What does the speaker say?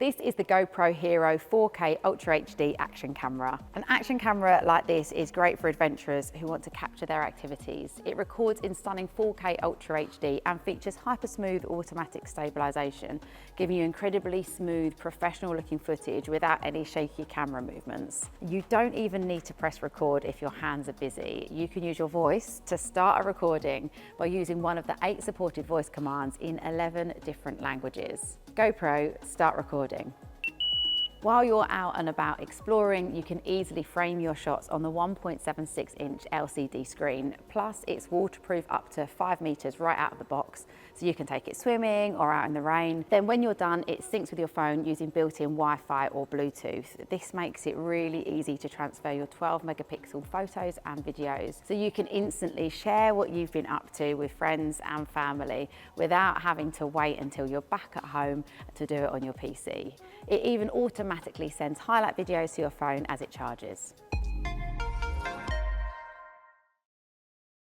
This is the GoPro Hero 4K Ultra HD action camera. An action camera like this is great for adventurers who want to capture their activities. It records in stunning 4K Ultra HD and features hyper smooth automatic stabilization, giving you incredibly smooth, professional looking footage without any shaky camera movements. You don't even need to press record if your hands are busy. You can use your voice to start a recording by using one of the 8 supported voice commands in 11 different languages. GoPro, start recording. While you're out and about exploring, you can easily frame your shots on the 1.76-inch LCD screen. Plus, it's waterproof up to 5 meters right out of the box, so you can take it swimming or out in the rain. Then when you're done, it syncs with your phone using built-in Wi-Fi or Bluetooth. This makes it really easy to transfer your 12-megapixel photos and videos, so you can instantly share what you've been up to with friends and family without having to wait until you're back at home to do it on your PC. It even automatically sends highlight videos to your phone as it charges.